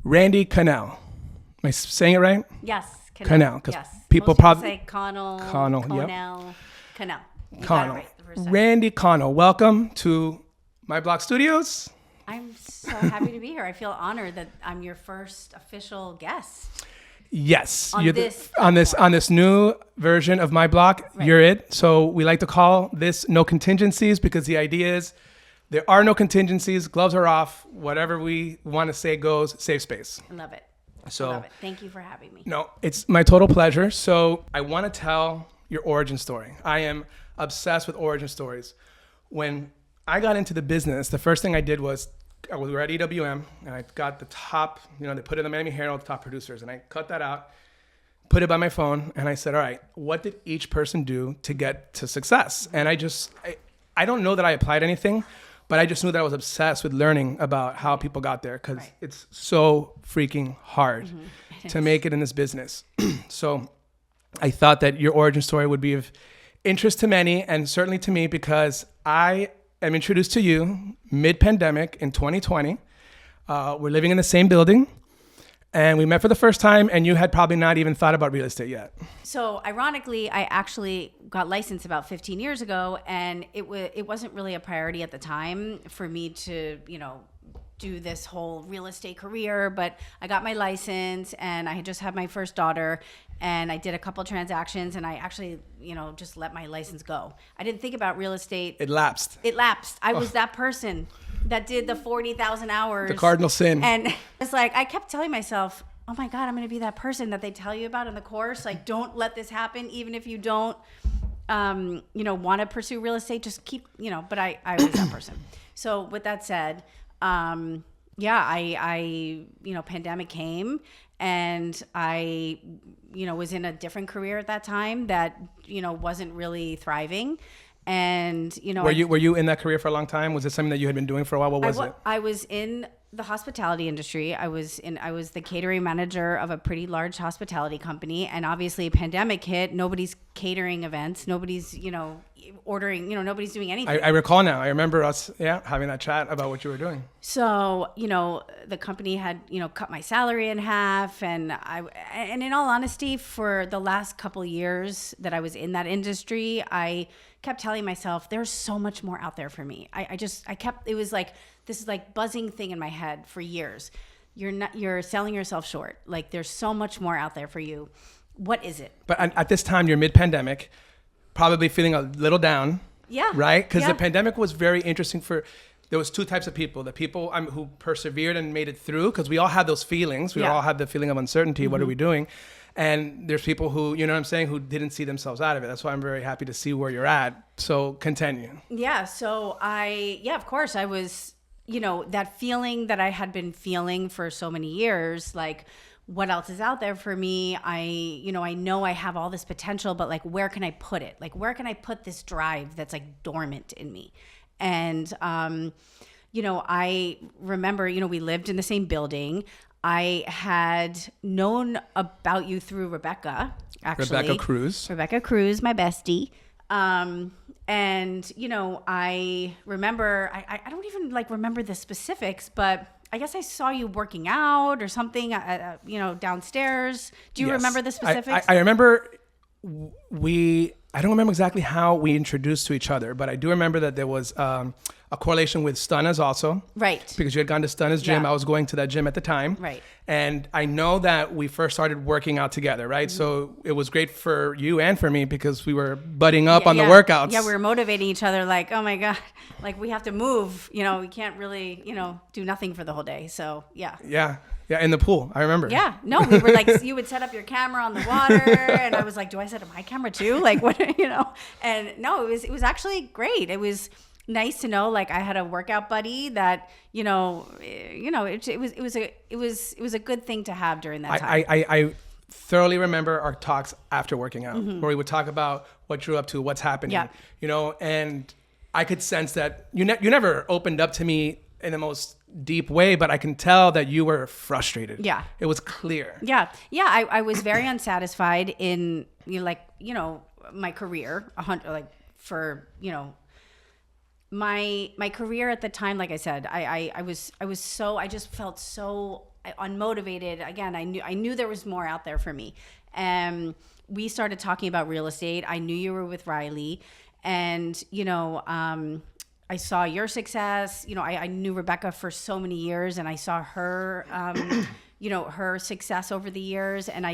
Randi Connell. Am I saying it right? Yes. Connell. Because yes. people Most people probably say Connell, Connell, yep. Connell. You got it Connell. right the first time. Randi Connell. Welcome to My Block Studios. I'm so happy to be here. I feel honored that I'm your first official guest. Yes, On you're this on this new version of My Block. Right. You're it. So we like to call this No Contingencies because the idea is there are no contingencies. Gloves are off. Whatever we want to say goes. Safe space. I love it. So I love it. Thank you for having me. no, it's my total pleasure. So I want to tell your origin story. I am obsessed with origin stories. When I got into the business, the first thing I did was we were at EWM and I got the top, they put it in the Miami Herald, the top producers, and I cut that out, put it by my phone, and I said, all right, what did each person do to get to success? And I don't know that I applied anything, but I just knew that I was obsessed with learning about how people got there because it's so freaking hard to make it in this business. So I thought that your origin story would be of interest to many and certainly to me because I am introduced to you mid-pandemic in 2020. We're living in the same building and we met for the first time and you had probably not even thought about real estate yet. So ironically, I actually got licensed about 15 years ago and it wasn't really a priority at the time for me to, do this whole real estate career, but I got my license and I had just had my first daughter and I did a couple transactions and I actually, just let my license go. I didn't think about real estate. It lapsed. I was that person that did the 40,000 hours. The cardinal sin. And it's like, I kept telling myself, oh my God, I'm going to be that person that they tell you about in the course. Like, don't let this happen. Even if you don't, want to pursue real estate, just keep, but I was that person. So with that said, pandemic came and I, was in a different career at that time that, wasn't really thriving. And, were you in that career for a long time? Was it something that you had been doing for a while? What was it? I was in the hospitality industry. I was the catering manager of a pretty large hospitality company. And obviously a pandemic hit, nobody's catering events. Nobody's, ordering, nobody's doing anything. I recall now. I remember us, having that chat about what you were doing. So, the company had, cut my salary in half. And in all honesty, for the last couple of years that I was in that industry, I kept telling myself, there's so much more out there for me. It was like, this is like buzzing thing in my head for years. You're selling yourself short. Like there's so much more out there for you. What is it? But at this time, you're mid-pandemic, probably feeling a little down. Yeah. Right? Because the pandemic was very interesting there was two types of people. The people who persevered and made it through, because we all had those feelings. We all had the feeling of uncertainty. Mm-hmm. What are we doing? And there's people who, who didn't see themselves out of it. That's why I'm very happy to see where you're at. So continue. Yeah. So of course I was, that feeling that I had been feeling for so many years, like what else is out there for me? I know I have all this potential, but like, where can I put it? Like, where can I put this drive that's like dormant in me? And, I remember, we lived in the same building. I had known about you through Rebecca, actually. Rebecca Cruz, my bestie. And, I remember, I don't even remember the specifics, but I guess I saw you working out or something, downstairs. Do you remember the specifics? I remember I don't remember exactly how we introduced to each other, but I do remember that there was a correlation with Stunna's also. Right. Because you had gone to Stunna's gym. I was going to that gym at the time. Right. And I know that we first started working out together, right? Mm-hmm. So it was great for you and for me because we were butting up on the workouts. Yeah, we were motivating each other like, oh my God, like we have to move. We can't really, do nothing for the whole day. So yeah. Yeah. Yeah, in the pool. I remember. Yeah. No, we were like, you would set up your camera on the water. And I was like, do I set up my camera too? Like, what, And no, it was actually great. It was nice to know, like, I had a workout buddy that, it was a good thing to have during that time. I thoroughly remember our talks after working out, mm-hmm. where we would talk about what you're up to, what's happening, and I could sense that you never opened up to me in the most deep way, but I can tell that you were frustrated. Yeah. It was clear. Yeah. Yeah. I was very unsatisfied in, my career, my career at the time. Like I said, I just felt so unmotivated. Again, I knew there was more out there for me. We started talking about real estate. I knew you were with Riley, and I saw your success. I knew Rebecca for so many years, and I saw her, her success over the years, and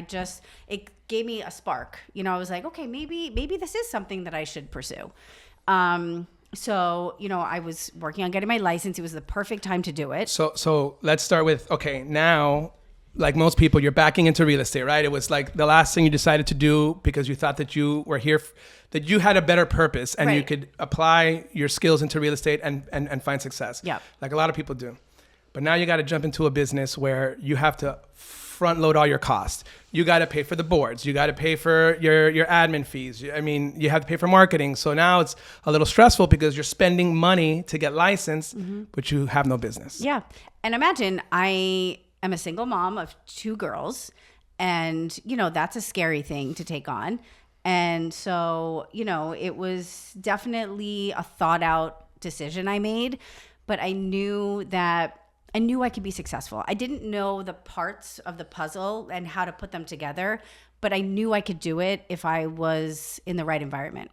it gave me a spark. I was like, okay, maybe this is something that I should pursue. So, I was working on getting my license. It was the perfect time to do it. So let's start with, okay, now, like most people, you're backing into real estate, right? It was like the last thing you decided to do because you thought that you were here, that you had a better purpose and you could apply your skills into real estate and find success. Yeah. Like a lot of people do. But now you got to jump into a business where you have to front load all your costs. You got to pay for the boards. You got to pay for your admin fees. I mean, you have to pay for marketing. So now it's a little stressful because you're spending money to get licensed, but you have no business. Yeah. And imagine I am a single mom of 2 girls, and, that's a scary thing to take on. And so, it was definitely a thought out decision I made, but I knew I could be successful. I didn't know the parts of the puzzle and how to put them together, but I knew I could do it if I was in the right environment.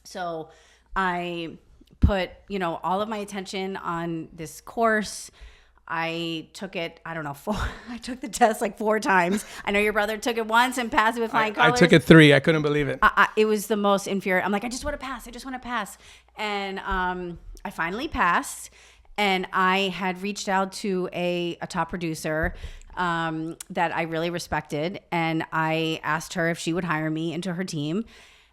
So I put, all of my attention on this course. I took it, I don't know, I took the test like 4 times. I know your brother took it once and passed it with flying colors. I took it 3. I couldn't believe it. It was the most infuriating. I'm like, I just want to pass. And I finally passed. And I had reached out to a top producer that I really respected. And I asked her if she would hire me into her team.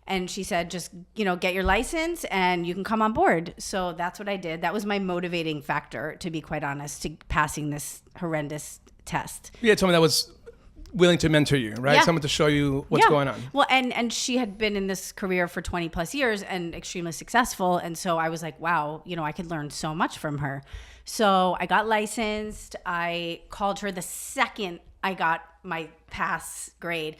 And she said, just, get your license and you can come on board. So that's what I did. That was my motivating factor, to be quite honest, to passing this horrendous test. You had someone that was willing to mentor you, right? Yeah. Someone to show you what's going on. Well, and she had been in this career for 20 plus years and extremely successful. And so I was like, wow, I could learn so much from her. So I got licensed. I called her the second I got my pass grade.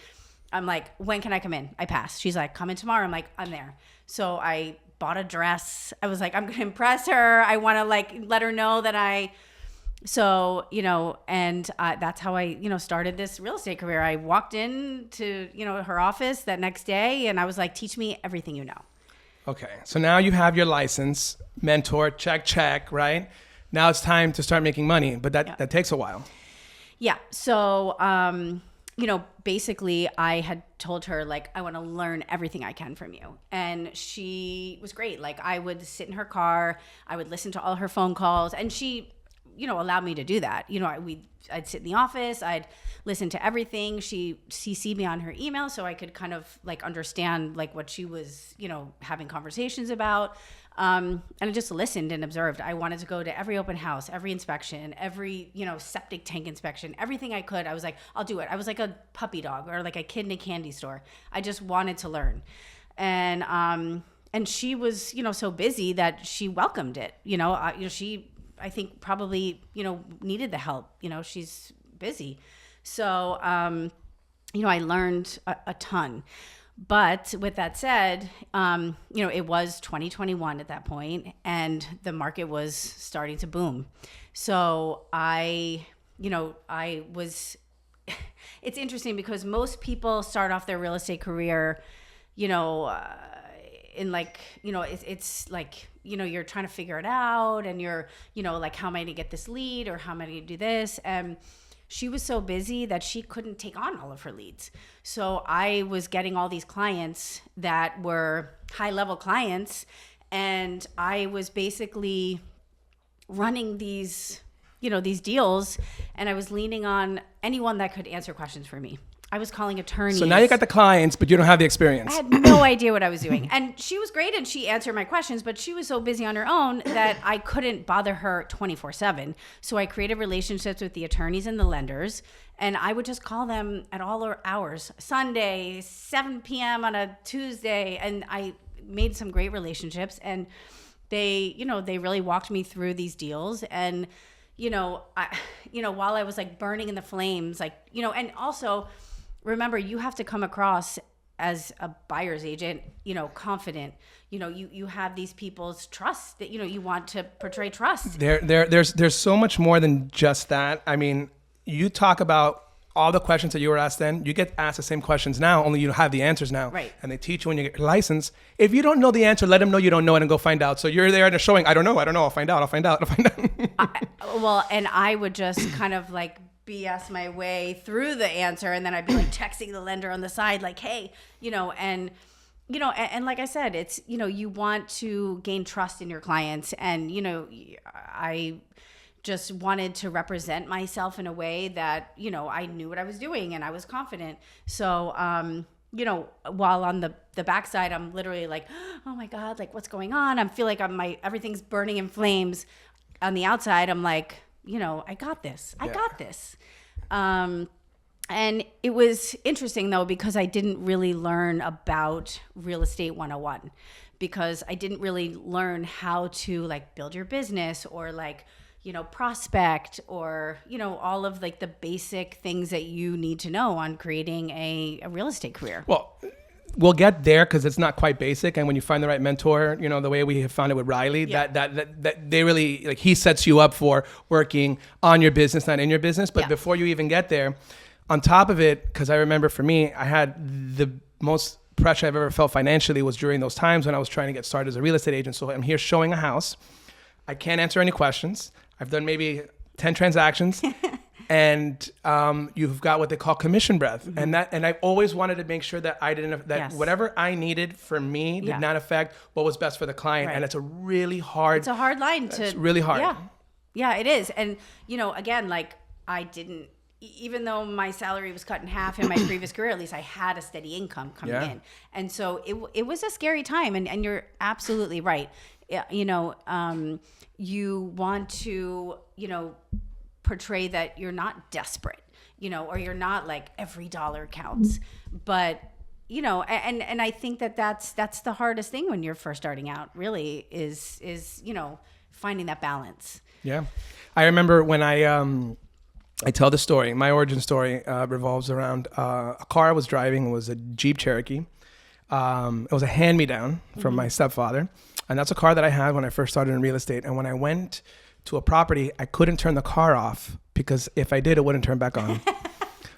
I'm like, when can I come in? I passed. She's like, come in tomorrow. I'm like, I'm there. So I bought a dress. I was like, I'm going to impress her. I want to let her know that and that's how I, started this real estate career. I walked into, her office that next day and I was like, teach me everything you know. Okay. So now you have your license, mentor, check, right? Now it's time to start making money, but that takes a while. Yeah. So, basically I had told her, I want to learn everything I can from you. And she was great. I would sit in her car, I would listen to all her phone calls, and she, allowed me to do that. I'd sit in the office, I'd listen to everything. She CC'd me on her email so I could kind of understand what she was, having conversations about. And I just listened and observed. I wanted to go to every open house, every inspection, every, septic tank inspection, everything I could. I was like, I'll do it. I was like a puppy dog or like a kid in a candy store. I just wanted to learn. And she was, so busy that she welcomed it. She, I think probably, needed the help. She's busy. So, I learned a ton. But with that said, it was 2021 at that point, and the market was starting to boom. So I was, it's interesting because most people start off their real estate career, in it's like, you're trying to figure it out and you're, how am I going to get this lead or how am I going to do this? And she was so busy that she couldn't take on all of her leads. So I was getting all these clients that were high-level clients, and I was basically running these, these deals, and I was leaning on anyone that could answer questions for me. I was calling attorneys. So now you got the clients, but you don't have the experience. I had no idea what I was doing. And she was great and she answered my questions, but she was so busy on her own that I couldn't bother her 24/7. So I created relationships with the attorneys and the lenders, and I would just call them at all hours, Sunday, 7 p.m. on a Tuesday. And I made some great relationships, and they really walked me through these deals. And, while I was burning in the flames, and also, remember, you have to come across as a buyer's agent, confident. You have these people's trust that, you want to portray trust. There's so much more than just that. I mean, you talk about all the questions that you were asked then, you get asked the same questions now, only you have the answers now. Right. And they teach you when you get your license. If you don't know the answer, let them know you don't know it and go find out. So you're there and they're showing, I don't know, I'll find out. Well, and I would just kind of like BS my way through the answer, and then I'd be like texting the lender on the side, like, hey, and like I said, it's, you want to gain trust in your clients. And, I just wanted to represent myself in a way that, I knew what I was doing and I was confident. So, while on the backside, I'm literally like, oh my God, like what's going on? I feel like everything's burning in flames. On the outside, I'm like, I got this. I got this. And it was interesting though, because I didn't really learn about real estate 101, because I didn't really learn how to like build your business or like, prospect or, all of like the basic things that you need to know on creating a real estate career. Well, we'll get there because it's not quite basic. And when you find the right mentor, the way we have found it with Riley, that they really, like, he sets you up for working on your business, not in your business. But before you even get there, on top of it, because I remember for me, I had the most pressure I've ever felt financially was during those times when I was trying to get started as a real estate agent. So I'm here showing a house. I can't answer any questions. I've done maybe 10 transactions. And you've got what they call commission breath, and I've always wanted to make sure that whatever I needed for me did not affect what was best for the client, and it's a really hard. It's a hard line to. It's really hard. Yeah, it is, and again, like I didn't, even though my salary was cut in half in my previous career, at least I had a steady income coming in, and so it was a scary time, and you're absolutely right. You want to portray that you're not desperate, or you're not like every dollar counts, but and I think that's the hardest thing when you're first starting out, really, is finding that balance. Yeah. I remember when I tell the story, my origin story revolves around a car I was driving. It was a Jeep Cherokee. It was a hand-me-down from my stepfather, and that's a car that I had when I first started in real estate. And when I went to a property, I couldn't turn the car off because if I did, it wouldn't turn back on.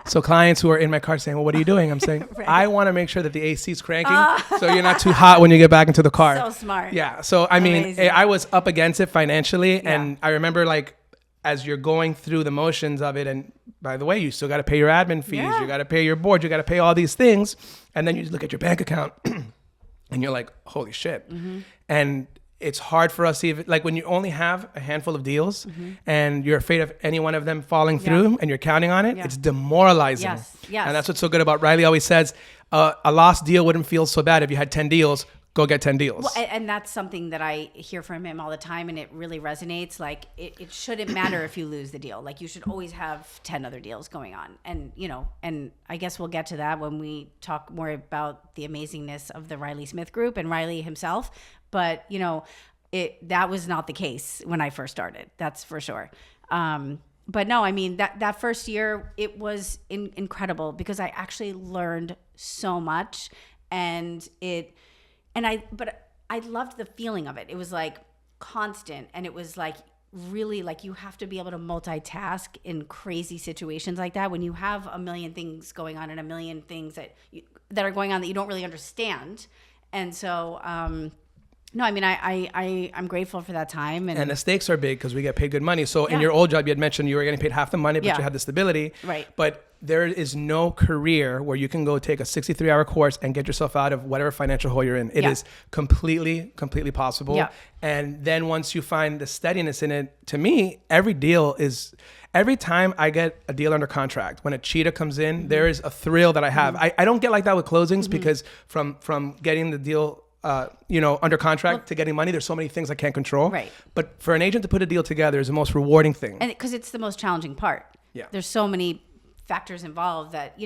So clients who are in my car saying, well, what are you doing? I'm saying, right. I want to make sure that the AC is cranking so you're not too hot when you get back into the car. So smart. Yeah. So, I mean, I was up against it financially. Yeah. And I remember, like, as you're going through the motions of it, and by the way, you still got to pay your admin fees. Yeah. You got to pay your board. You got to pay all these things. And then you look at your bank account and you're like, holy shit. Mm-hmm. And it's hard for us to even, like, when you only have a handful of deals and you're afraid of any one of them falling through and you're counting on it, it's demoralizing. Yes. And that's what's so good about Riley always says, a lost deal wouldn't feel so bad if you had 10 deals. Go get 10 deals. Well, and that's something that I hear from him all the time, and it really resonates. Like, it shouldn't matter if you lose the deal. Like, you should always have 10 other deals going on. And, and I guess we'll get to that when we talk more about the amazingness of the Riley Smith Group and Riley himself. But, that was not the case when I first started. That's for sure. But no, I mean, that first year, it was incredible because I actually learned so much, but I loved the feeling of it. It was like constant, and it was like really like you have to be able to multitask in crazy situations like that when you have a million things going on and a million things that are going on that you don't really understand. And so, no, I mean, I'm grateful for that time. And the stakes are big because we get paid good money. So in your old job, you had mentioned you were getting paid half the money, but you had the stability. Right. But there is no career where you can go take a 63-hour course and get yourself out of whatever financial hole you're in. It is completely possible. Yeah. And then once you find the steadiness in it, to me, every time I get a deal under contract, when a cheetah comes in, there is a thrill that I have. I don't get like that with closings because from getting the deal under contract to getting money, there's so many things I can't control. Right. But for an agent to put a deal together is the most rewarding thing. And because it's the most challenging part. Yeah. There's so many factors involved that,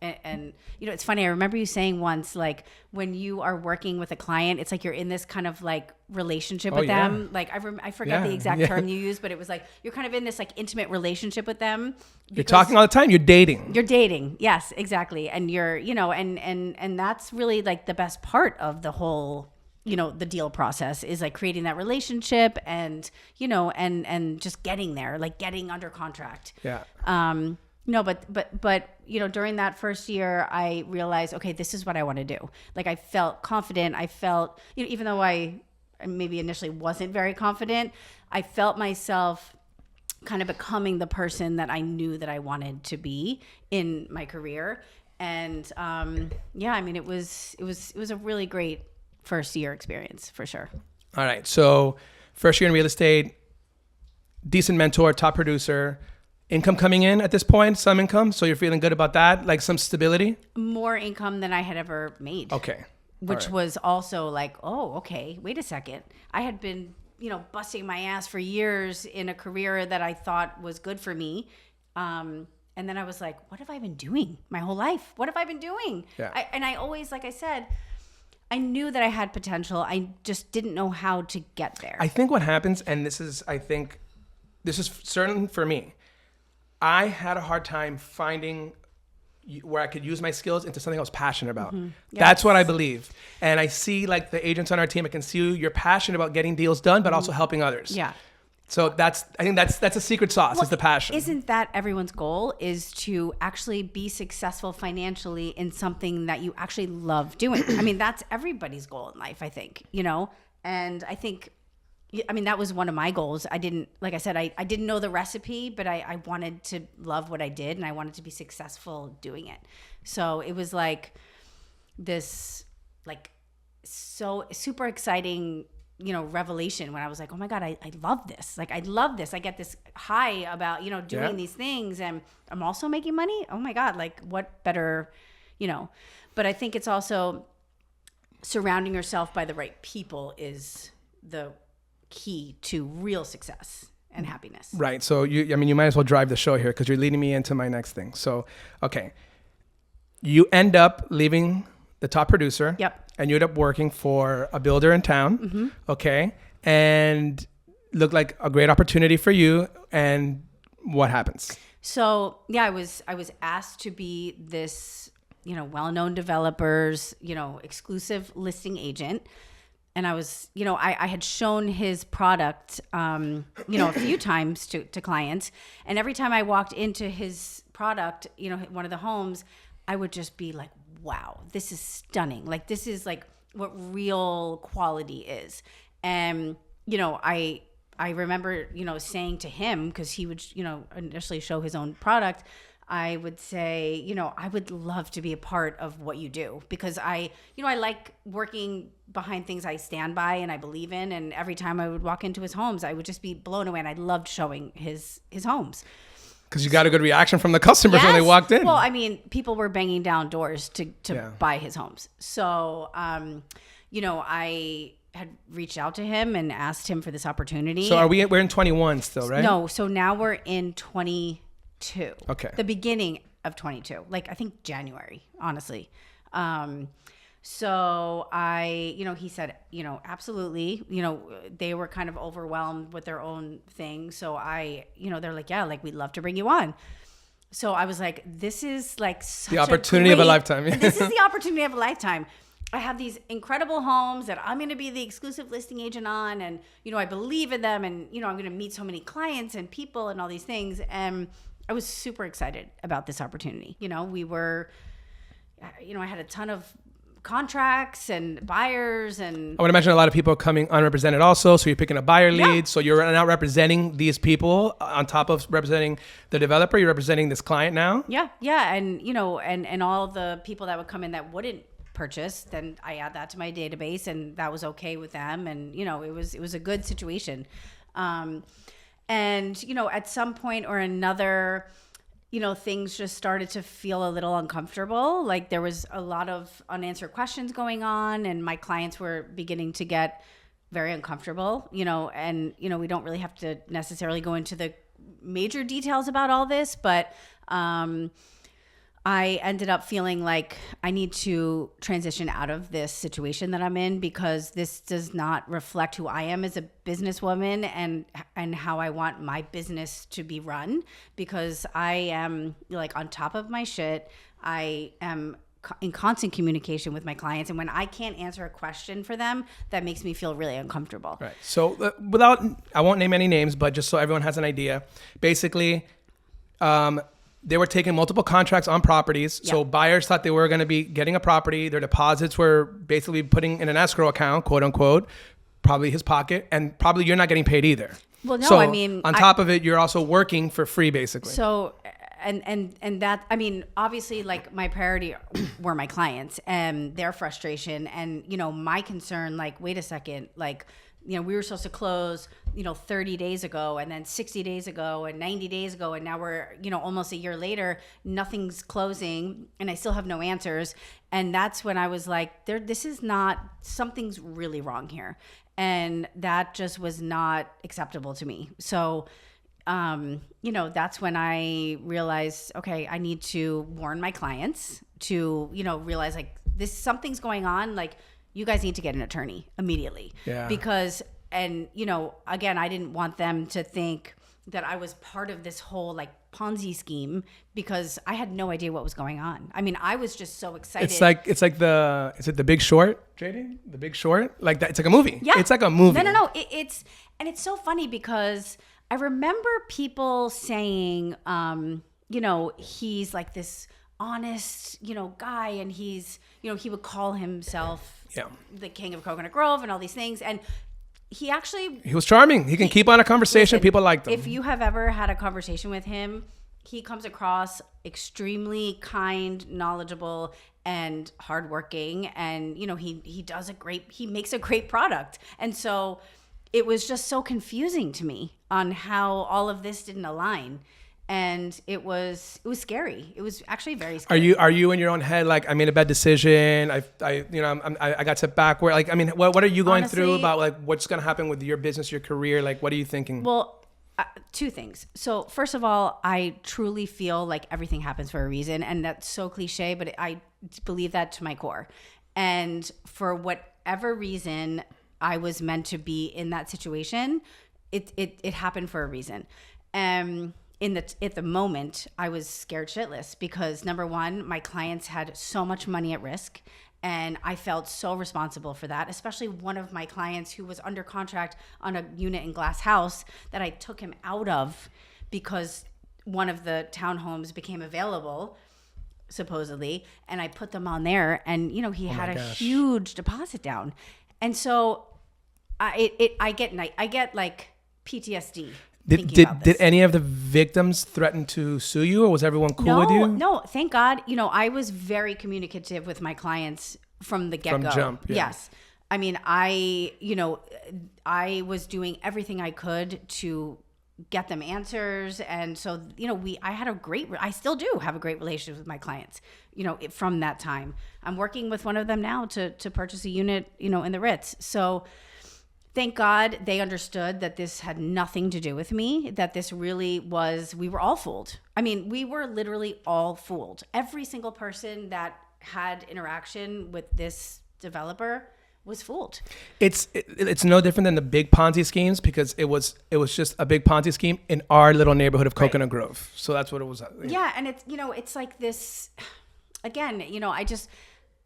and it's funny. I remember you saying once, like, when you are working with a client, it's like you're in this kind of like relationship with them. Like I forget the exact term you used, but it was like you're kind of in this like intimate relationship with them. You're talking all the time. You're dating. You're dating. Yes, exactly. And you're, and that's really like the best part of the whole, the deal process is like creating that relationship and, and just getting there, like getting under contract. Yeah. No, but during that first year, I realized, okay, this is what I want to do. Like I felt confident. I felt, even though I maybe initially wasn't very confident, I felt myself kind of becoming the person that I knew that I wanted to be in my career. And it was a really great first year experience for sure. All right. So first year in real estate, decent mentor, top producer, income coming in at this point, some income. So you're feeling good about that, like some stability? More income than I had ever made. Okay. Which was also like, oh, okay, wait a second. I had been, busting my ass for years in a career that I thought was good for me. And then I was like, what have I been doing my whole life? What have I been doing? Yeah. I always, like I said, I knew that I had potential. I just didn't know how to get there. I think what happens, and this is certain for me, I had a hard time finding where I could use my skills into something I was passionate about. Mm-hmm. Yes. That's what I believe. And I see like the agents on our team, I can see you're passionate about getting deals done, but also helping others. Yeah. So I think that's a secret sauce, is the passion. Isn't that everyone's goal, is to actually be successful financially in something that you actually love doing? I mean, that's everybody's goal in life, I think, and I think, that was one of my goals. I didn't know the recipe, but I wanted to love what I did and I wanted to be successful doing it. So it was like this, like so super exciting, revelation when I was like, oh my God, I love this. Like, I love this. I get this high about, doing these things, and I'm also making money. Oh my God, like what better, but I think it's also surrounding yourself by the right people is the key to real success and happiness. Right. So you might as well drive the show here because you're leading me into my next thing. So, okay. You end up leaving the top producer. Yep. And you end up working for a builder in town. Mm-hmm. Okay. And looked like a great opportunity for you. And what happens? So yeah, I was asked to be this, well-known developers, exclusive listing agent. And I was, I had shown his product, a few times to clients. And every time I walked into his product, one of the homes, I would just be like, wow, this is stunning. Like, this is like what real quality is. And, I remember, saying to him, because he would, initially show his own product, I would say, I would love to be a part of what you do, because I like working behind things I stand by and I believe in. And every time I would walk into his homes, I would just be blown away. And I loved showing his homes. Because you got a good reaction from the customers when they walked in. Well, people were banging down doors to buy his homes. So, I had reached out to him and asked him for this opportunity. So we're in 21 still, right? No. So now we're in 22. Okay. The beginning of 22, like I think January, honestly. So he said, absolutely, they were kind of overwhelmed with their own thing. So they're like, yeah, like we'd love to bring you on. So I was like, this is like such the opportunity of a lifetime. This is the opportunity of a lifetime. I have these incredible homes that I'm going to be the exclusive listing agent on. And, I believe in them, and, I'm going to meet so many clients and people and all these things. And I was super excited about this opportunity. We were, I had a ton of contracts and buyers, and I would imagine a lot of people coming unrepresented also. So you're picking a buyer lead. Yeah. So you're now representing these people on top of representing the developer. You're representing this client now. Yeah. Yeah. And, and all the people that would come in that wouldn't purchase, then I add that to my database, and that was okay with them. And, it was a good situation. And, at some point or another, things just started to feel a little uncomfortable. Like there was a lot of unanswered questions going on, and my clients were beginning to get very uncomfortable, and, we don't really have to necessarily go into the major details about all this, but, I ended up feeling like I need to transition out of this situation that I'm in, because this does not reflect who I am as a businesswoman and how I want my business to be run, because I am like on top of my shit. I am in constant communication with my clients. And when I can't answer a question for them, that makes me feel really uncomfortable. Right. So I won't name any names, but just so everyone has an idea, basically, they were taking multiple contracts on properties. So buyers thought they were going to be getting a property. Their deposits were basically putting in an escrow account, quote unquote, probably his pocket, and probably you're not getting paid either. Well, no, so I mean, on top of it, you're also working for free, basically. So, and that, I mean, obviously, like, my priority were my clients and their frustration and, you know, my concern, like, wait a second, like, you know, we were supposed to close, you know, 30 days ago and then 60 days ago and 90 days ago. And now we're, you know, almost a year later, nothing's closing and I still have no answers. And that's when I was like, something's really wrong here. And that just was not acceptable to me. So, you know, that's when I realized, okay, I need to warn my clients to, you know, realize like something's going on. Like, you guys need to get an attorney immediately. Yeah. Because, and, you know, again, I didn't want them to think that I was part of this whole like Ponzi scheme because I had no idea what was going on. I mean, I was just so excited. Is it The Big Short, JD? The Big Short? Like that? It's like a movie. Yeah. It's like a movie. No. It's so funny because I remember people saying, you know, he's like this honest, you know, guy, and he's, you know, he would call himself the king of Coconut Grove and all these things. And he was charming. He can keep on a conversation. Listen, people liked him. If you have ever had a conversation with him, he comes across extremely kind, knowledgeable, and hardworking. And, you know, he makes a great product. And so it was just so confusing to me on how all of this didn't align. And it was scary. It was actually very scary. Are you in your own head like, I made a bad decision? I got set back. Where, like, I mean, what are you going through about like what's going to happen with your business, your career? Like, what are you thinking? Well, two things. So first of all, I truly feel like everything happens for a reason, and that's so cliche, but I believe that to my core. And for whatever reason I was meant to be in that situation, it happened for a reason. At the moment, I was scared shitless because number one, my clients had so much money at risk, and I felt so responsible for that. Especially one of my clients who was under contract on a unit in Glass House that I took him out of because one of the townhomes became available, supposedly, and I put them on there, and you know he had a huge deposit down, and so I get like PTSD. Did any of the victims threaten to sue you, or was everyone cool with you? No, thank God. You know, I was very communicative with my clients from the get-go. From jump, yeah. Yes. I mean, I was doing everything I could to get them answers. And so, you know, I still do have a great relationship with my clients, you know, from that time. I'm working with one of them now to purchase a unit, you know, in the Ritz. So thank God they understood that this had nothing to do with me, that this really was, we were all fooled. I mean, we were literally all fooled. Every single person that had interaction with this developer was fooled. It's no different than the big Ponzi schemes because it was just a big Ponzi scheme in our little neighborhood of Coconut Grove. So that's what it was. Yeah, and it's, you know, it's like this, again, you know,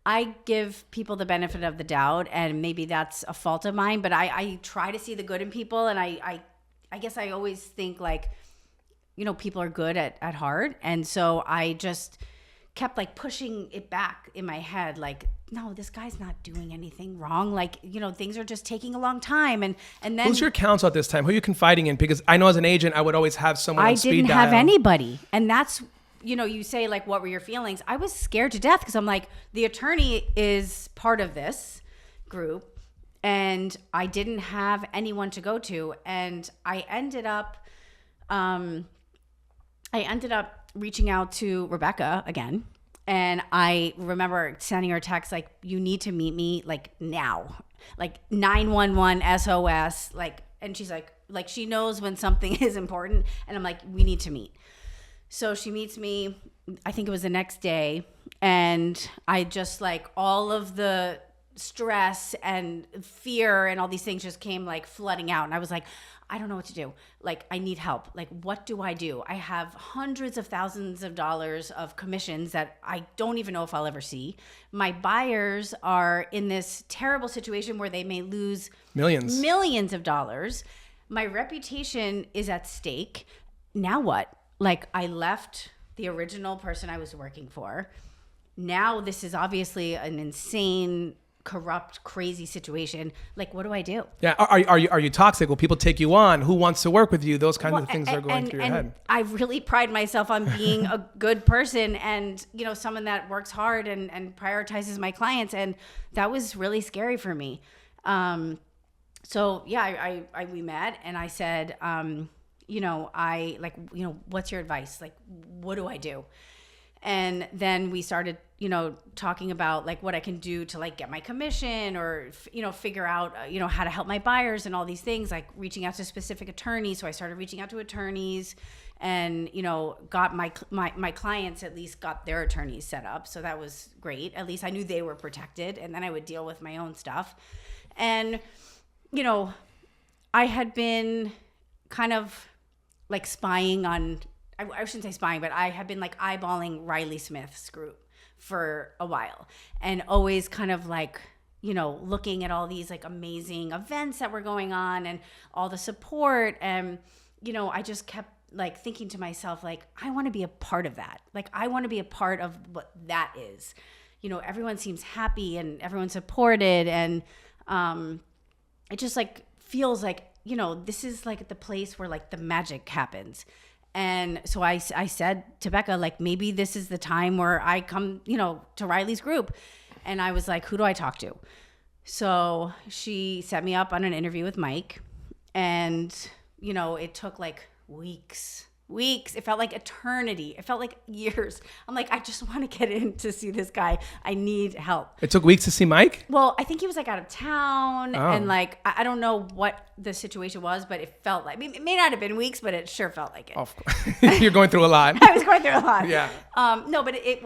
I give people the benefit of the doubt, and maybe that's a fault of mine, but I try to see the good in people. And I guess I always think like, you know, people are good at heart. And so I just kept like pushing it back in my head. Like, no, this guy's not doing anything wrong. Like, you know, things are just taking a long time. And then who's your counsel at this time? Who are you confiding in? Because I know as an agent, I would always have someone on speed dial. I didn't have anybody. And that's, you know, you say like, what were your feelings? I was scared to death because I'm like, the attorney is part of this group and I didn't have anyone to go to. And I ended up reaching out to Rebecca again. And I remember sending her a text like, you need to meet me like now, like 911 SOS. Like, and she's like she knows when something is important. And I'm like, we need to meet. So she meets me, I think it was the next day, and I just like all of the stress and fear and all these things just came like flooding out. And I was like, I don't know what to do. Like, I need help. Like, what do I do? I have hundreds of thousands of dollars of commissions that I don't even know if I'll ever see. My buyers are in this terrible situation where they may lose millions of dollars. My reputation is at stake. Now what? Like, I left the original person I was working for. Now this is obviously an insane, corrupt, crazy situation. Like, what do I do? Yeah. Are you toxic? Will people take you on? Who wants to work with you? Those kinds of things are going through your head. I really pride myself on being a good person and, someone that works hard and prioritizes my clients. And that was really scary for me. So yeah, we met and I said, what's your advice? Like, what do I do? And then we started, talking about like what I can do to like get my commission or, figure out, how to help my buyers and all these things, like reaching out to specific attorneys. So I started reaching out to attorneys and, got my clients at least got their attorneys set up. So that was great. At least I knew they were protected, and then I would deal with my own stuff. And, I had been kind of like spying on, I shouldn't say spying, but I had been like eyeballing Riley Smith's group for a while and always kind of like, looking at all these like amazing events that were going on and all the support. And, I just kept like thinking to myself, like, I want to be a part of that. Like, I want to be a part of what that is. Everyone seems happy and everyone's supported. And it just like feels like, this is like the place where like the magic happens. And so I said to Becca, like, maybe this is the time where I come, to Riley's group. And I was like, who do I talk to? So she set me up on an interview with Mike. And, it took like weeks. It felt like eternity. It felt like years. I'm like, I just want to get in to see this guy. I need help. It took weeks to see Mike? Well, I think he was like out of town. Oh. And like, I don't know what the situation was, but it felt like, it may not have been weeks, but it sure felt like it. Of course. You're going through a lot. I was going through a lot. Yeah. No, but it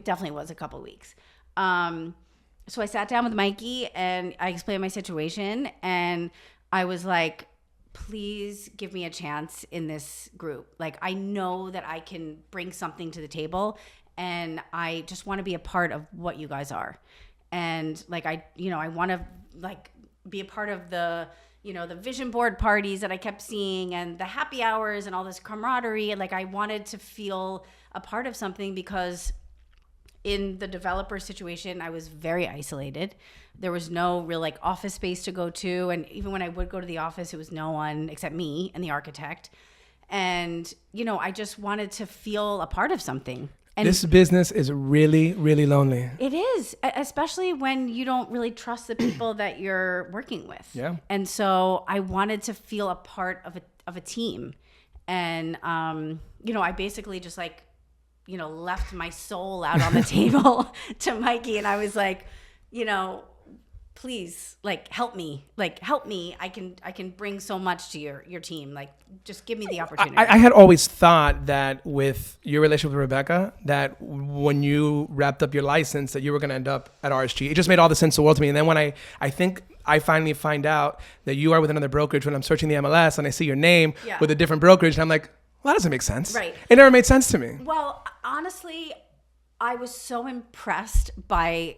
definitely was a couple of weeks. So I sat down with Mikey and I explained my situation and I was like, please give me a chance in this group. Like, I know that I can bring something to the table and I just want to be a part of what you guys are. And like, I want to like be a part of the, the vision board parties that I kept seeing and the happy hours and all this camaraderie. And like, I wanted to feel a part of something because in the developer situation, I was very isolated. There was no real like office space to go to. And even when I would go to the office, it was no one except me and the architect. And, I just wanted to feel a part of something. And this business is really, really lonely. It is, especially when you don't really trust the people that you're working with. Yeah. And so I wanted to feel a part of a team. And, I basically just like, left my soul out on the table to Mikey. And I was like, please, like, help me. I can bring so much to your team. Like, just give me the opportunity. I had always thought that with your relationship with Rebecca, that when you wrapped up your license, that you were going to end up at RSG. It just made all the sense in the world to me. And then when I think I finally find out that you are with another brokerage when I'm searching the MLS and I see your name with a different brokerage, and I'm like, well, that doesn't make sense. Right. It never made sense to me. Well, honestly, I was so impressed by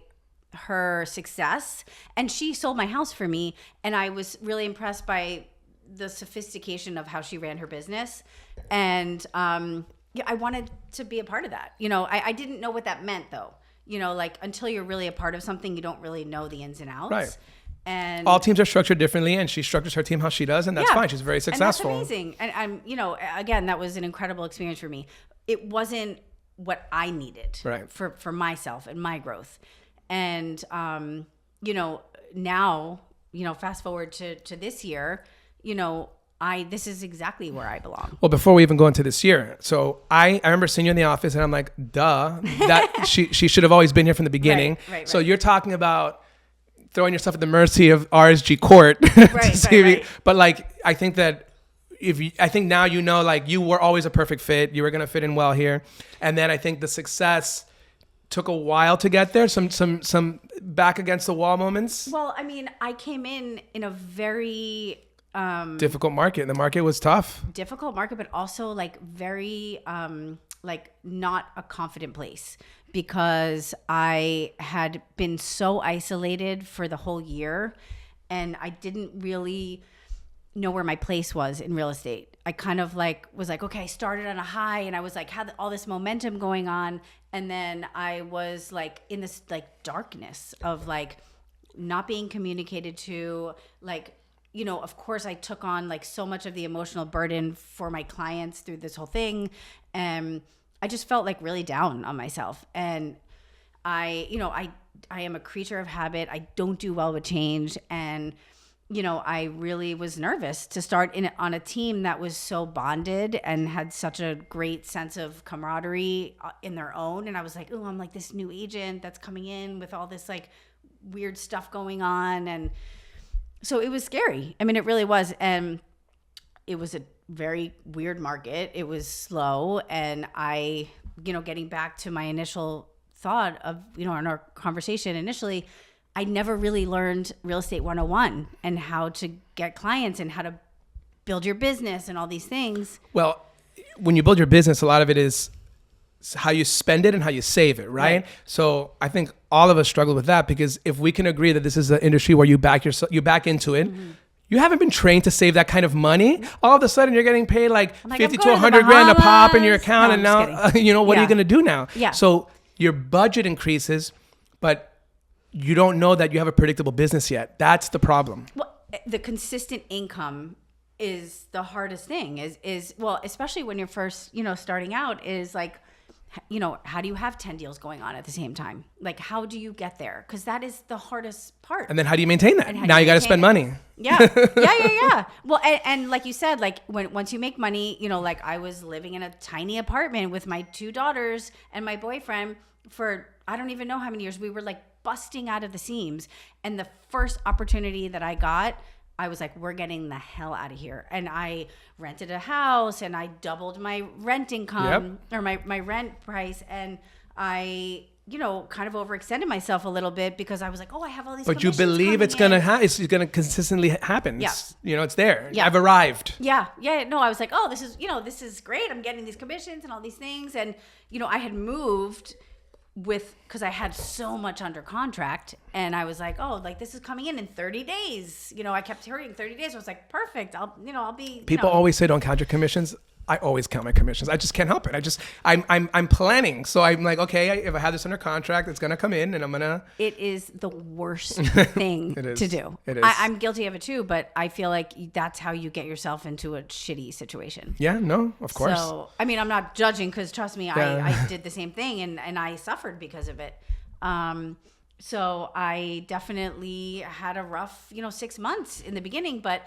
her success, and she sold my house for me, and I was really impressed by the sophistication of how she ran her business. And I wanted to be a part of that. I didn't know what that meant though. Like, until you're really a part of something, you don't really know the ins and outs. Right. And all teams are structured differently, and she structures her team how she does, and that's fine. She's very successful. And that's amazing. And I'm, again, that was an incredible experience for me. It wasn't what I needed for myself and my growth. And, now, fast forward to this year, this is exactly where I belong. Well, before we even go into this year, so I remember seeing you in the office, and I'm like, duh, that she should have always been here from the beginning. Right. So you're talking about throwing yourself at the mercy of RSG court. Right. But like, I think that I think now, like, you were always a perfect fit. You were going to fit in well here. And then I think the success took a while to get there? Some back against the wall moments? Well, I mean, I came in a very Difficult market. The market was tough. difficult market, but also like very like not a confident place, because I had been so isolated for the whole year, and I didn't really know where my place was in real estate. I kind of like was like, okay, I started on a high, and I was like, had all this momentum going on, and then I was like in this like darkness of like not being communicated to, like, you know, of course I took on like so much of the emotional burden for my clients through this whole thing. And I just felt like really down on myself. And I am a creature of habit. I don't do well with change. And, you know, I really was nervous to start on a team that was so bonded and had such a great sense of camaraderie in their own. And I was like, oh, I'm like this new agent that's coming in with all this like weird stuff going on. And so it was scary. I mean, it really was. And it was a very weird market. It was slow. And I, you know, getting back to my initial thought of, you know, in our conversation initially, I never really learned real estate 101 and how to get clients and how to build your business and all these things. Well, when you build your business, a lot of it is how you spend it and how you save it, right? So I think all of us struggle with that, because if we can agree that this is an industry where you back into it, you haven't been trained to save that kind of money. All of a sudden, you're getting paid like, 50 to 100 grand a pop in your account, and now you know what are you going to do now? Yeah. So your budget increases, but you don't know that you have a predictable business yet. That's the problem. Well, the consistent income is the hardest thing. Is well, especially when you're first, you know, starting out, is like, you know, how do you have 10 deals going on at the same time? Like, how do you get there? Because that is the hardest part. And then how do you maintain that? Now you got to spend money. Yeah. Well, and like you said, like once you make money, you know, like I was living in a tiny apartment with my 2 daughters and my boyfriend for, I don't even know how many years. We were like busting out of the seams. And the first opportunity that I got, I was like, we're getting the hell out of here. And I rented a house, and I doubled my rent income or my rent price. And I, you know, kind of overextended myself a little bit, because I was like, oh, I have all these. But you believe it's going to it's going to consistently happen. Yeah. You know, it's there. Yeah. I've arrived. Yeah. No, I was like, oh, this is great. I'm getting these commissions and all these things. And, you know, I had moved because I had so much under contract, and I was like, oh, like this is coming in 30 days. You know, I kept hearing 30 days. I was like, perfect. I'll be. People always say don't count your commissions. I always count my commissions. I just can't help it. I'm planning. So I'm like, okay, if I have this under contract, it's gonna come in, and I'm gonna. It is the worst thing to do. It is. I'm guilty of it too, but I feel like that's how you get yourself into a shitty situation. Yeah, no, of course. So, I mean, I'm not judging, because trust me, I did the same thing, and I suffered because of it. So I definitely had a rough, 6 months in the beginning, but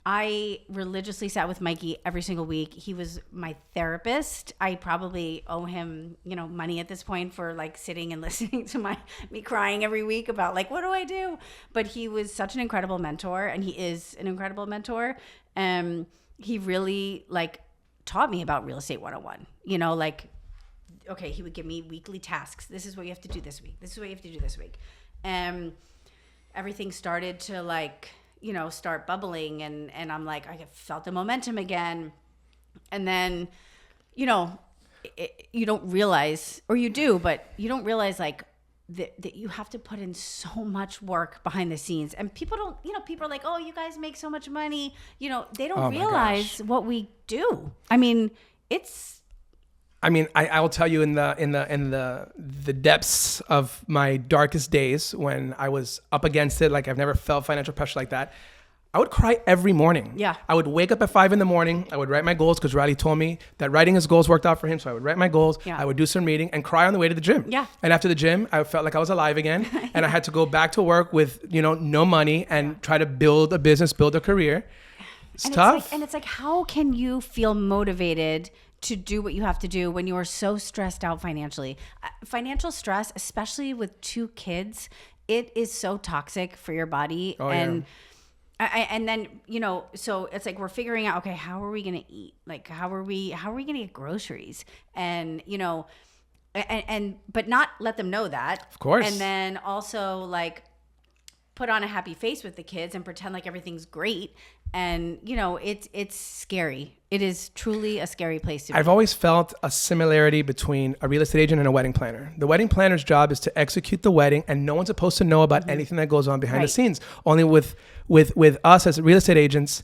I religiously sat with Mikey every single week. He was my therapist. I probably owe him, money at this point for like sitting and listening to me crying every week about like, what do I do? But he was such an incredible mentor, and he is an incredible mentor. He really like taught me about real estate 101, like, okay, he would give me weekly tasks. This is what you have to do this week. This is what you have to do this week. Everything started to like, start bubbling, and I'm like, I felt the momentum again. And then, you don't realize, or you do, but you don't realize like that you have to put in so much work behind the scenes. And people don't, people are like, oh, you guys make so much money. They don't realize what we do. I mean, I will tell you in the depths of my darkest days, when I was up against it, like I've never felt financial pressure like that, I would cry every morning. Yeah. I would wake up at 5 a.m. I would write my goals, because Randi told me that writing his goals worked out for him. So I would write my goals. Yeah. I would do some reading and cry on the way to the gym. Yeah. And after the gym, I felt like I was alive again. And I had to go back to work with, no money, and try to build a business, build a career. It's tough. It's like, how can you feel motivated to do what you have to do when you are so stressed out financially? Financial stress, especially with 2 kids, it is so toxic for your body. Oh, and and then, so it's like we're figuring out, okay, how are we going to eat? Like, how are we going to get groceries? And, and but not let them know that. Of course. And then also like put on a happy face with the kids and pretend like everything's great. And you know, it's scary. It is truly a scary place to be. I've always felt a similarity between a real estate agent and a wedding planner. The wedding planner's job is to execute the wedding, and no one's supposed to know about anything that goes on behind the scenes. Only with us as real estate agents,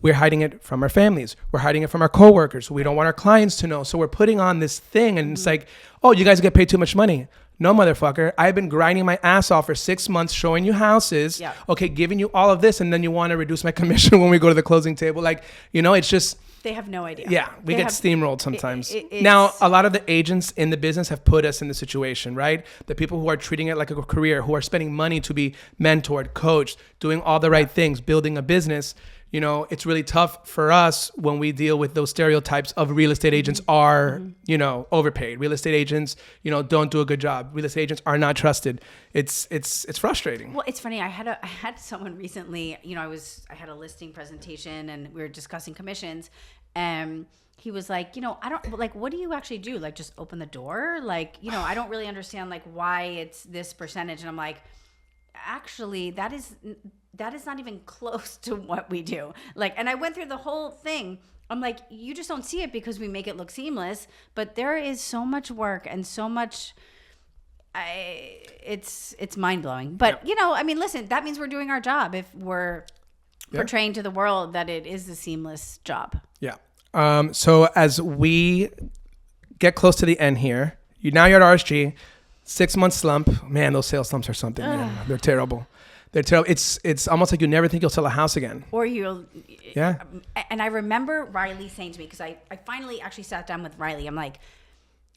we're hiding it from our families. We're hiding it from our coworkers. We don't want our clients to know. So we're putting on this thing, and it's like, oh, you guys get paid too much money. No, motherfucker. I've been grinding my ass off for 6 months showing you houses. Yeah. Okay, giving you all of this, and then you want to reduce my commission when we go to the closing table. Like, you know, it's just... They have no idea. Yeah, we get steamrolled sometimes. It's- Now, a lot of the agents in the business have put us in the situation, right? The people who are treating it like a career, who are spending money to be mentored, coached, doing all the right things, building a business. You know, it's really tough for us when we deal with those stereotypes of real estate agents are, you know, overpaid. Real estate agents, you know, don't do a good job. Real estate agents are not trusted. It's frustrating. Well, it's funny. I had someone recently, you know, I had a listing presentation and we were discussing commissions, and he was like, you know, I don't like, what do you actually do? Like, just open the door? Like, you know, I don't really understand like why it's this percentage. And I'm like, actually, that is not even close to what we do. Like, and I went through the whole thing. I'm like, you just don't see it because we make it look seamless, but there is so much work and so much. It's mind blowing. But you know, I mean, listen, that means we're doing our job if we're portraying to the world that it is a seamless job. Yeah. So as we get close to the end here, you're at RSG, 6 month slump. Man, those sales slumps are something. Man. They're terrible. They're terrible. It's almost like you never think you'll sell a house again. Or you'll. Yeah. And I remember Riley saying to me, because I finally actually sat down with Riley. I'm like,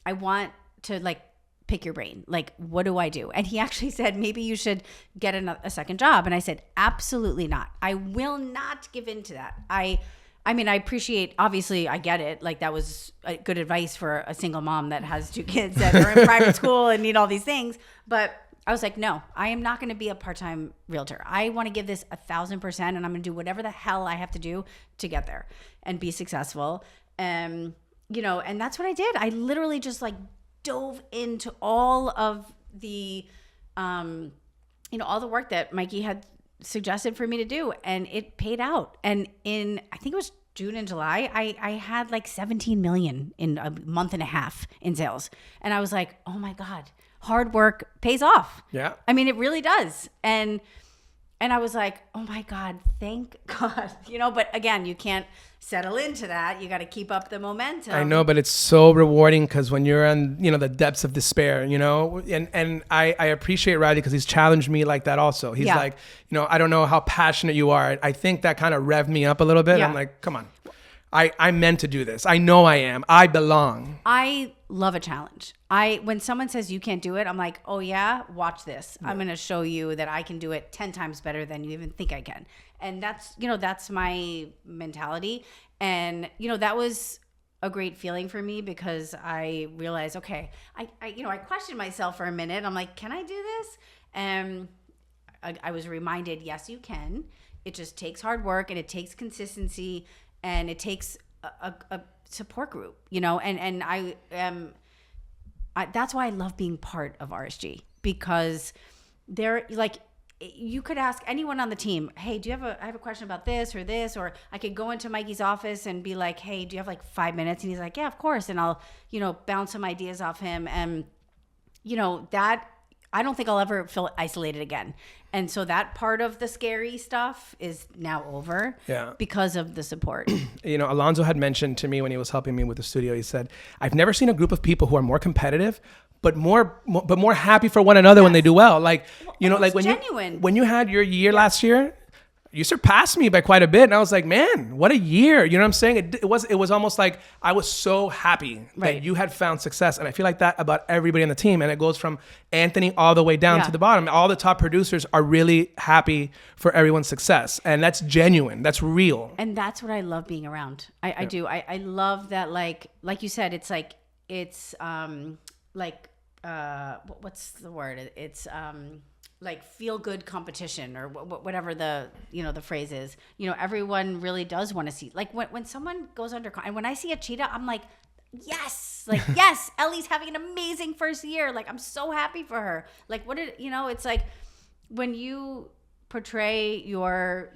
I want to like pick your brain. Like, what do I do? And he actually said, maybe you should get a second job. And I said, absolutely not. I will not give in to that. I mean, I appreciate, obviously, I get it. Like, that was good advice for a single mom that has 2 kids that are in private school and need all these things. But I was like, no, I am not going to be a part-time realtor. I want to give this 1,000%, and I'm going to do whatever the hell I have to do to get there and be successful. You know, and that's what I did. I literally just like dove into all of the, you know, all the work that Mikey had suggested for me to do, and it paid out. And in, I think it was June and July, I had like 17 million in a month and a half in sales. And I was like, oh my God, hard work pays off. Yeah. I mean, it really does. And I was like, oh my God, thank God, you know, but again, you can't settle into that. You got to keep up the momentum. I know, but it's so rewarding because when you're in, you know, the depths of despair, you know, and I appreciate Riley because he's challenged me like that also. He's like, you know, I don't know how passionate you are. I think that kind of revved me up a little bit. Yeah. I'm like, come on. I'm meant to do this. I know I am. I belong. I love a challenge. When someone says you can't do it, I'm like, oh yeah, watch this. Yeah. I'm going to show you that I can do it 10 times better than you even think I can. And that's, you know, that's my mentality. And, you know, that was a great feeling for me because I realized, okay, I questioned myself for a minute. I'm like, can I do this? And I was reminded, yes, you can. It just takes hard work and it takes consistency. And it takes a support group, you know, and I that's why I love being part of RSG, because they're like, you could ask anyone on the team, hey, I have a question about this, or I could go into Mikey's office and be like, hey, do you have like 5 minutes? And he's like, yeah, of course. And I'll, you know, bounce some ideas off him. And, you know, that I don't think I'll ever feel isolated again. And so that part of the scary stuff is now over because of the support. You know, Alonzo had mentioned to me when he was helping me with the studio, he said, I've never seen a group of people who are more competitive, but more happy for one another when they do well. Like, you know, like when you had your year last year, you surpassed me by quite a bit. And I was like, man, what a year. You know what I'm saying? It was almost like I was so happy that you had found success. And I feel like that about everybody on the team. And it goes from Anthony all the way down to the bottom. All the top producers are really happy for everyone's success. And that's genuine. That's real. And that's what I love being around. I do. I love that, like you said, it's like, what's the word? It's, like feel good competition or whatever the, you know, the phrase is, you know, everyone really does want to see, like when someone goes under, and when I see a cheetah, I'm like, yes, like, yes, Ellie's having an amazing first year. Like, I'm so happy for her. Like, it's like when you portray your,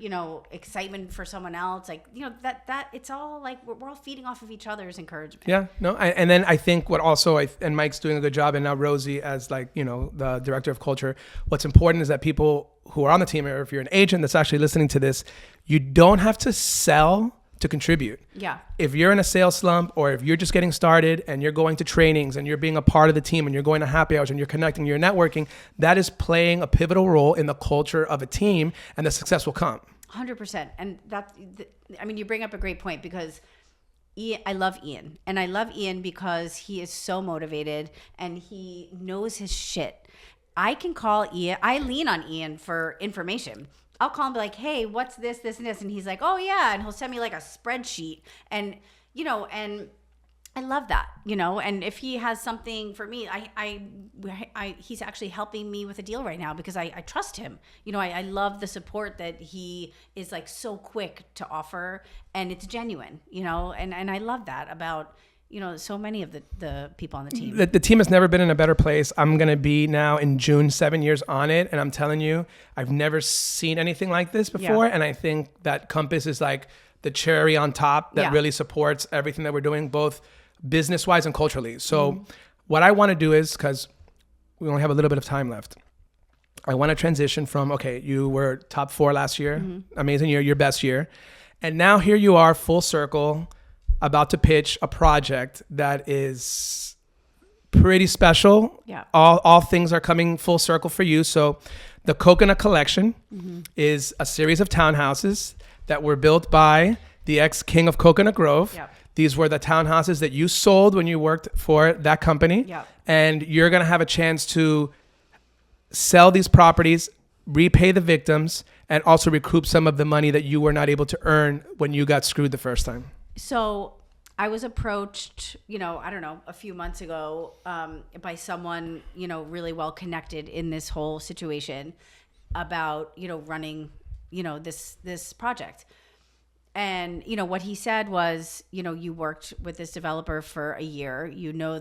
excitement for someone else, like, that it's all like, we're all feeding off of each other's encouragement. Yeah, no. And then I think what also, and Mike's doing a good job, and now Rosie as like, the director of culture, what's important is that people who are on the team, or if you're an agent that's actually listening to this, you don't have to sell to contribute. Yeah. If you're in a sales slump, or if you're just getting started and you're going to trainings and you're being a part of the team and you're going to happy hours and you're connecting, you're networking, that is playing a pivotal role in the culture of a team, and the success will come. 100%. And you bring up a great point, because I love Ian, and I love Ian because he is so motivated and he knows his shit. I can call Ian. I lean on Ian for information. I'll call him and be like, hey, what's this, this, and this? And he's like, oh, yeah. And he'll send me like a spreadsheet. And, and I love that, and if he has something for me, he's actually helping me with a deal right now because I trust him. I love the support that he is like so quick to offer, and it's genuine, and I love that about, so many of the people on the team. The team has never been in a better place. I'm going to be now in June 7 years on it. And I'm telling you, I've never seen anything like this before. Yeah. And I think that Compass is like the cherry on top that really supports everything that we're doing, both business-wise and culturally. So what I want to do is, because we only have a little bit of time left, I want to transition from, okay, you were top 4 last year, amazing year, your best year. And now here you are, full circle, about to pitch a project that is pretty special. Yeah. All things are coming full circle for you. So the Coconut Collection is a series of townhouses that were built by the ex-king of Coconut Grove. Yep. These were the townhouses that you sold when you worked for that company. Yep. And you're going to have a chance to sell these properties, repay the victims, and also recoup some of the money that you were not able to earn when you got screwed the first time. So I was approached, a few months ago by someone, really well connected in this whole situation about, running, this project. And, what he said was, you worked with this developer for a year,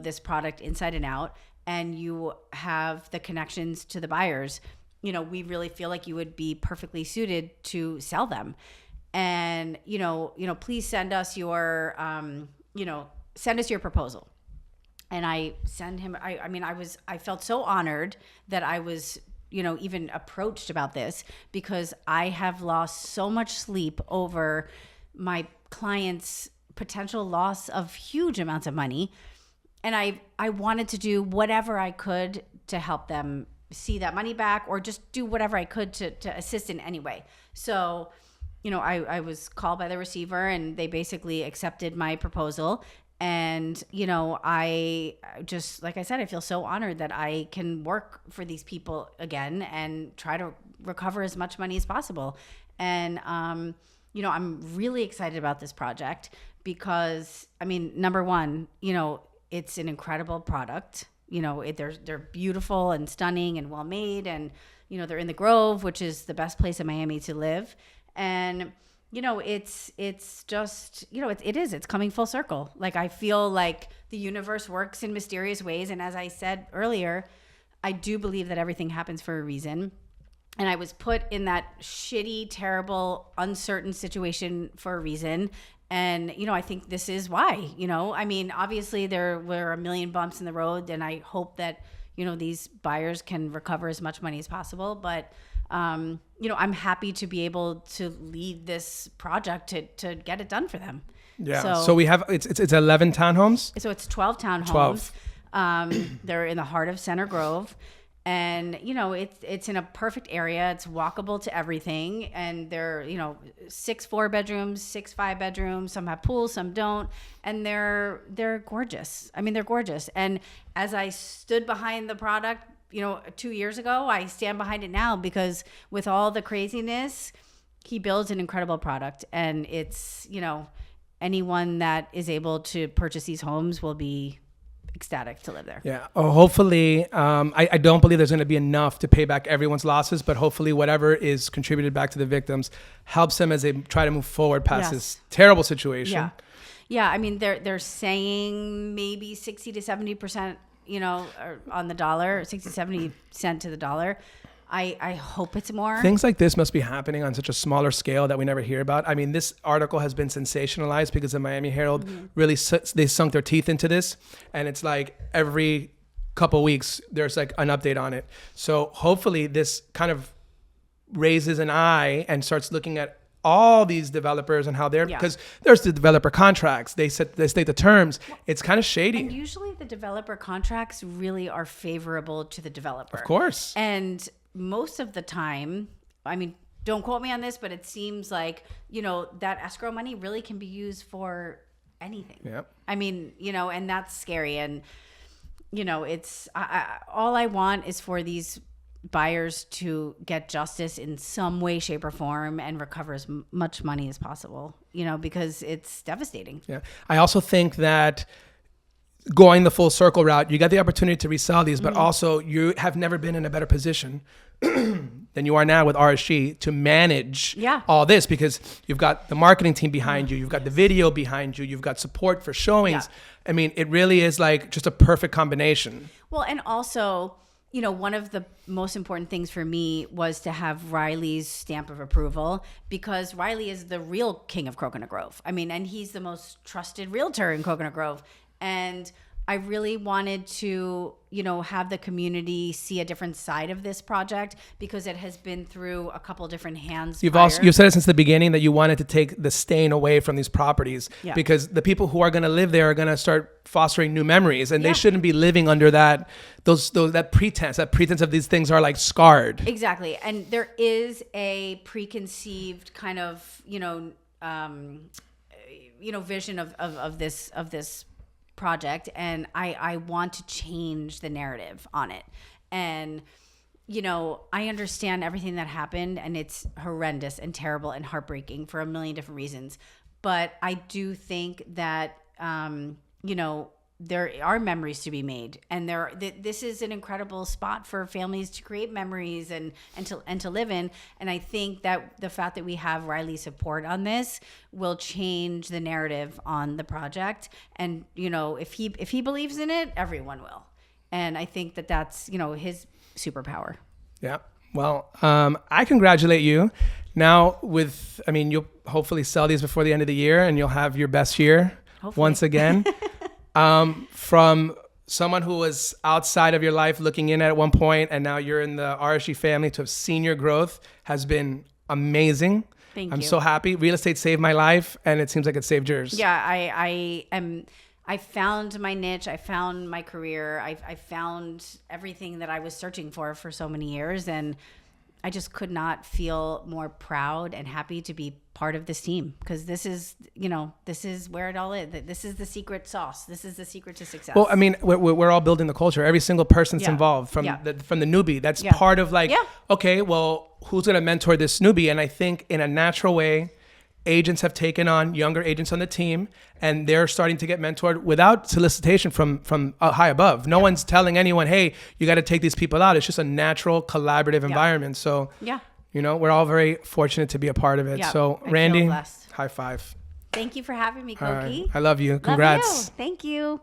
this product inside and out, and you have the connections to the buyers. We really feel like you would be perfectly suited to sell them. And, please send us your, proposal. And I send him, I felt so honored that I was, even approached about this, because I have lost so much sleep over my clients' potential loss of huge amounts of money. And I wanted to do whatever I could to help them see that money back, or just do whatever I could to assist in any way. So, I was called by the receiver, and they basically accepted my proposal. And, I just, like I said, I feel so honored that I can work for these people again and try to recover as much money as possible. And, I'm really excited about this project because, number one, it's an incredible product. They're beautiful and stunning and well made, and, they're in the Grove, which is the best place in Miami to live. And, it's just, it's coming full circle. Like, I feel like the universe works in mysterious ways. And as I said earlier, I do believe that everything happens for a reason. And I was put in that shitty, terrible, uncertain situation for a reason. And, I think this is why, obviously there were a million bumps in the road, and I hope that, these buyers can recover as much money as possible. But, I'm happy to be able to lead this project to get it done for them. Yeah. So we have, it's 11 townhomes. So it's 12 townhomes. 12. They're in the heart of Center Grove. And, it's in a perfect area. It's walkable to everything. And they're, 6 4-bedrooms, 6 5-bedrooms. Some have pools, some don't. And they're gorgeous. They're gorgeous. And as I stood behind the product, 2 years ago, I stand behind it now, because with all the craziness, he builds an incredible product. And it's, anyone that is able to purchase these homes will be ecstatic to live there. Yeah. Hopefully, I don't believe there's going to be enough to pay back everyone's losses, but hopefully whatever is contributed back to the victims helps them as they try to move forward past this terrible situation. Yeah, I mean they're saying maybe 60 to 70%, on the dollar, 60 70 cent to the dollar. I hope it's more. Things like this must be happening on such a smaller scale that we never hear about. I mean, this article has been sensationalized because the Miami Herald really they sunk their teeth into this, and it's like every couple weeks there's like an update on it. So hopefully this kind of raises an eye and starts looking at all these developers and how they're, because there's the developer contracts. They state the terms. It's kind of shady. And usually the developer contracts really are favorable to the developer. Of course. And most of the time, I mean, don't quote me on this, but it seems like, that escrow money really can be used for anything. Yeah. I mean, and that's scary. And, it's, all I want is for these buyers to get justice in some way, shape, or form and recover as much money as possible, because it's devastating. Yeah. I also think that going the full circle route, you got the opportunity to resell these, but also you have never been in a better position than you are now with RSG to manage all this, because you've got the marketing team behind you, you've got the video behind you, you've got support for showings. I mean, it really is like just a perfect combination. Well, and also, one of the most important things for me was to have Riley's stamp of approval, because Riley is the real king of Coconut Grove. I mean, and he's the most trusted realtor in Coconut Grove. And I really wanted to, have the community see a different side of this project, because it has been through a couple different hands. You've said it since the beginning that you wanted to take the stain away from these properties, because the people who are going to live there are going to start fostering new memories, and they shouldn't be living under that pretense of these things are like scarred. Exactly. And there is a preconceived kind of, vision of this project, and I want to change the narrative on it. And I understand everything that happened, and it's horrendous and terrible and heartbreaking for a million different reasons, but I do think that there are memories to be made, and this is an incredible spot for families to create memories and to live in. And I think that the fact that we have Riley's support on this will change the narrative on the project. And if he believes in it, everyone will. And I think that that's his superpower. Yeah. Well, I congratulate you. Now you'll hopefully sell these before the end of the year, and you'll have your best year once again. From someone who was outside of your life looking in at one point, and now you're in the RSG family, to have seen your growth has been amazing. Thank you. I'm so happy. Real estate saved my life, and it seems like it saved yours. Yeah, I found my niche. I found my career. I found everything that I was searching for so many years, and I just could not feel more proud and happy to be part of this team, because this is where it all is. This is the secret sauce. This is the secret to success. Well, I mean, we're all building the culture. Every single person's involved from the newbie. That's part of okay, well, who's going to mentor this newbie? And I think in a natural way, agents have taken on younger agents on the team, and they're starting to get mentored without solicitation from high above. No one's telling anyone, hey, you got to take these people out. It's just a natural collaborative environment. So, we're all very fortunate to be a part of it. So, Randi, high five. Thank you for having me, Koki. I love you. Congrats. Love you. Thank you.